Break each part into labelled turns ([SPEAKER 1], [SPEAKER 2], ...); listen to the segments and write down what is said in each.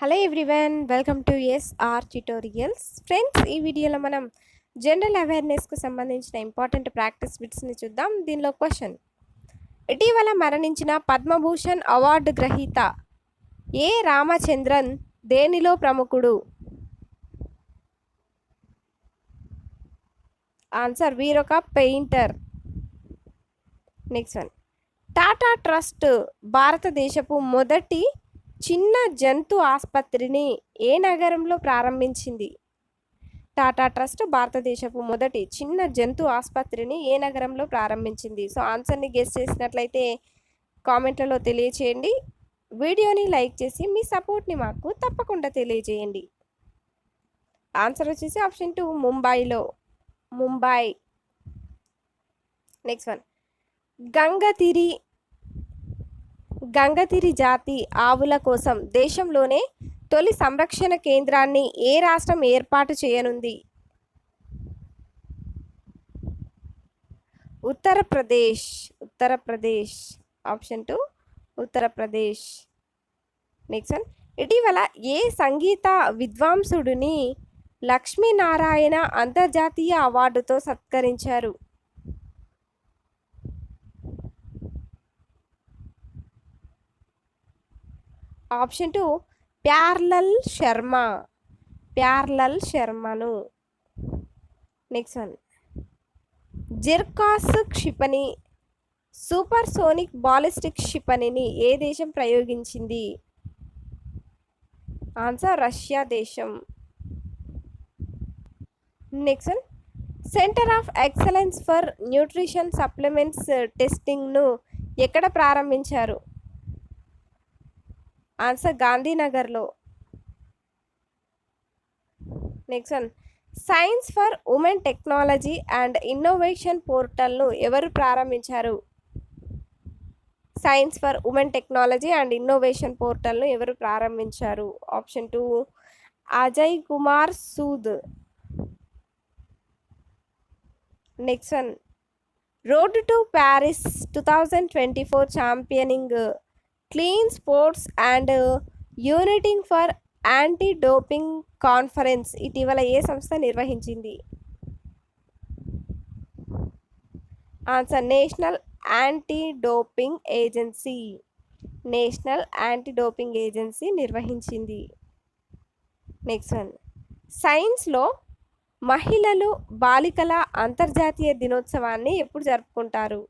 [SPEAKER 1] Hello everyone, welcome to SR tutorials. Friends, ఈ వీడియోలో మనం జనరల్ అవేర్నెస్కు సంబంధించిన ఇంపార్టెంట్ ప్రాక్టీస్ బిట్స్ని చూద్దాం. దీనిలో క్వశ్చన్: ఇటీవల మరణించిన పద్మభూషణ్ అవార్డు గ్రహీత ఏ రామచంద్రన్ దేనిలో ప్రముఖుడు? ఆన్సర్: వీరొక painter. Next one: Tata trust భారతదేశపు మొదటి చిన్న జంతు ఆసుపత్రిని ఏ నగరంలో ప్రారంభించింది? టాటా ట్రస్ట్ భారతదేశపు మొదటి చిన్న జంతు ఆసుపత్రిని ఏ నగరంలో ప్రారంభించింది? సో ఆన్సర్ని గెస్ చేసినట్లయితే కామెంట్లలో తెలియచేయండి. వీడియోని లైక్ చేసి మీ సపోర్ట్ని మాకు తప్పకుండా తెలియజేయండి. ఆన్సర్ వచ్చేసి ఆప్షన్ 2, ముంబైలో. ముంబై. నెక్స్ట్ వన్: గంగతిరి జాతి ఆవుల కోసం దేశంలోనే తొలి సంరక్షణ కేంద్రాన్ని ఏ రాష్ట్రం ఏర్పాటు చేయనుంది? Uttar Pradesh. Option 2, Uttar Pradesh. Next one: ఇటీవల ఏ సంగీత విద్వాంసుడిని లక్ష్మీనారాయణ అంతర్జాతీయ అవార్డుతో సత్కరించారు? ఆప్షన్ 2, ప్యార్లల్ శర్మను. నెక్స్ట్ వన్: జిర్కాస్ క్షిపణి సూపర్సోనిక్ బాలిస్టిక్ క్షిపణిని ఏ దేశం ప్రయోగించింది? ఆన్సర్: రష్యా దేశం. Next one: centre of excellence for nutrition supplements టెస్టింగ్ను ఎక్కడ ప్రారంభించారు? ఆన్సర్: గాంధీనగర్లో. Next one: science for women technology and innovation పోర్టల్ను ఎవరు ప్రారంభించారు? Science for women technology and innovation పోర్టల్ను ఎవరు ప్రారంభించారు? Option 2, Ajay Kumar Sood. Next one: road to Paris 2024 championing clean sports and uniting for anti doping conference ఇటీవల ఏ సంస్థ నిర్వహించింది? Answer: national anti doping agency నిర్వహించింది. నెక్స్ట్ వన్: సైన్స్లో మహిళలు బాలికల అంతర్జాతీయ దినోత్సవాన్ని ఎప్పుడు జరుపుకుంటారు?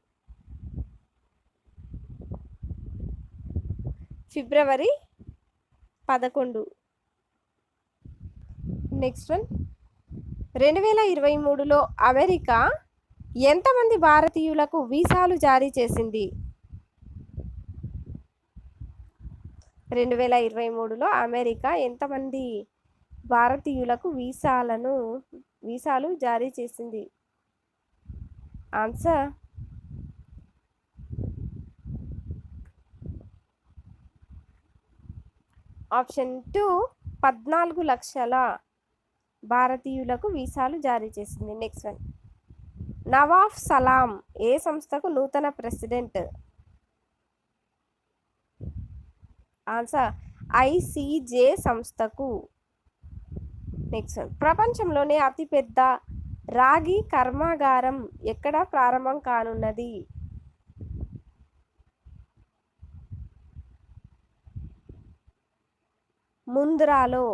[SPEAKER 1] ఫిబ్రవరి 11. నెక్స్ట్ వన్: 2023లో అమెరికా ఎంతమంది భారతీయులకు వీసాలు జారీ చేసింది? 2023లో అమెరికా ఎంతమంది భారతీయులకు వీసాలు జారీ చేసింది? ఆన్సర్: ఆప్షన్ 2, 14 లక్షల భారతీయులకు వీసాలు జారీ చేసింది. నెక్స్ట్ వన్: నవాబ్ సలాం ఏ సంస్థకు నూతన ప్రెసిడెంట్? ఆన్సర్: ఐసిజే సంస్థకు. నెక్స్ట్ వన్: ప్రపంచంలోనే అతిపెద్ద రాగి కర్మాగారం ఎక్కడ ప్రారంభం కానున్నది? ముంద్రాలో.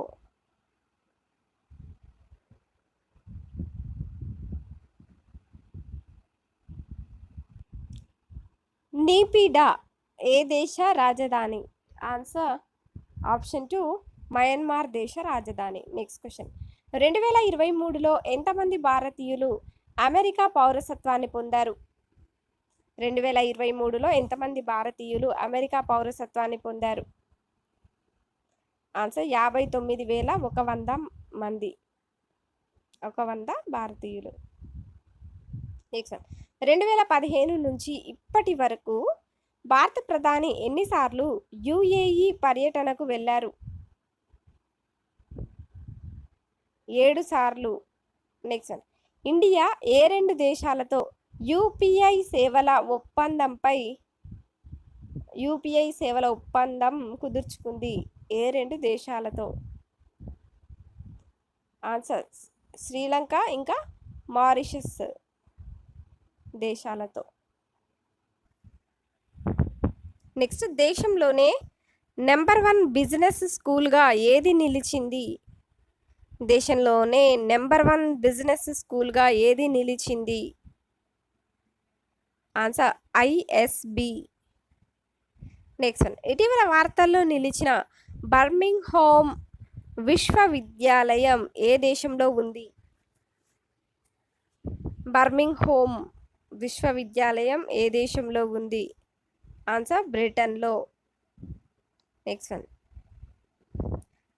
[SPEAKER 1] నీపిడా ఏ దేశ రాజధాని? ఆన్సర్: ఆప్షన్ 2, మయన్మార్ దేశ రాజధాని. నెక్స్ట్ క్వశ్చన్: 2023లో ఎంతమంది భారతీయులు అమెరికా పౌరసత్వాన్ని పొందారు? 2023లో ఎంతమంది భారతీయులు అమెరికా పౌరసత్వాన్ని పొందారు? ఆన్సర్: 59,100 మంది. 100 భారతీయులు. నెక్స్ట్ 2015 నుంచి ఇప్పటి వరకు భారత ప్రధాని ఎన్నిసార్లు యుఏఈ పర్యటనకు వెళ్ళారు? 7 సార్లు. నెక్స్ట్ ఇండియా ఏ 2 దేశాలతో యూపీఐ సేవల ఒప్పందం కుదుర్చుకుంది? ఏ 2 దేశాలతో? ఆన్సర్ శ్రీలంక ఇంకా మారిషస్ దేశాలతో. నెక్స్ట్, దేశంలోనే నెంబర్ 1 బిజినెస్ స్కూల్గా ఏది నిలిచింది? దేశంలోనే నెంబర్ 1 బిజినెస్ స్కూల్గా ఏది నిలిచింది? Answer ISB. నెక్స్ట్ వన్, ఇటీవల వార్తల్లో నిలిచిన బర్మింగ్హామ్ విశ్వవిద్యాలయం ఏ దేశంలో ఉంది? బర్మింగ్హామ్ విశ్వవిద్యాలయం ఏ దేశంలో ఉంది? ఆన్సర్ బ్రిటన్లో. నెక్స్ట్ వన్,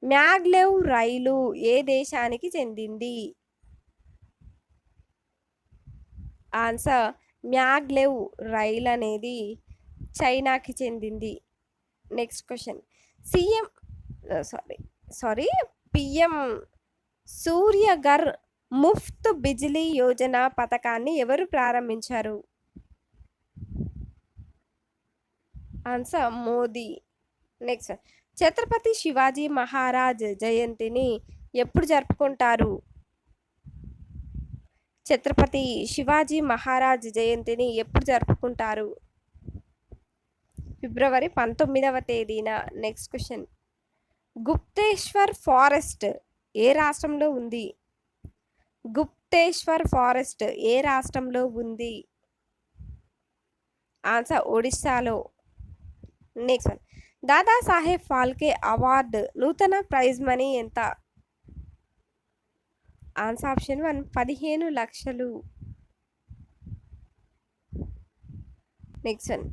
[SPEAKER 1] మ్యాగ్లెవ్ రైలు ఏ దేశానికి చెందింది? ఆన్సర్ మ్యాగ్లెవ్ రైలు అనేది చైనాకి చెందింది. Next question, PM Suryaghar Muft Bijli Yojana పథకాన్ని ఎవరు ప్రారంభించారు? ఆన్సర్ మోదీ. నెక్స్ట్, ఛత్రపతి శివాజీ మహారాజ్ జయంతిని ఎప్పుడు జరుపుకుంటారు? ఛత్రపతి శివాజీ మహారాజ్ జయంతిని ఎప్పుడు జరుపుకుంటారు? ఫిబ్రవరి 19వ తేదీన. నెక్స్ట్ క్వశ్చన్, గుప్తేశ్వర్ ఫారెస్ట్ ఏ రాష్ట్రంలో ఉంది? గుప్తేశ్వర్ ఫారెస్ట్ ఏ రాష్ట్రంలో ఉంది? ఆన్సర్ ఒడిస్సాలో. Next one, Dadasaheb Phalke award నూతన ప్రైజ్ మనీ ఎంత? ఆన్సర్ ఆప్షన్ 1 15 లక్షలు. నెక్స్ట్ వన్,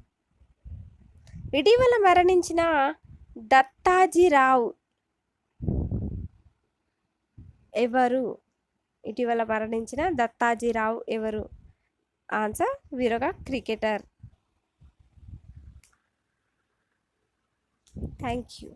[SPEAKER 1] ఇటీవల మరణించిన దత్తాజీరావు ఎవరు? ఇటీవల మరణించిన దత్తాజీరావు ఎవరు? ఆన్సర్ వీరొక క్రికెటర్. Thank you.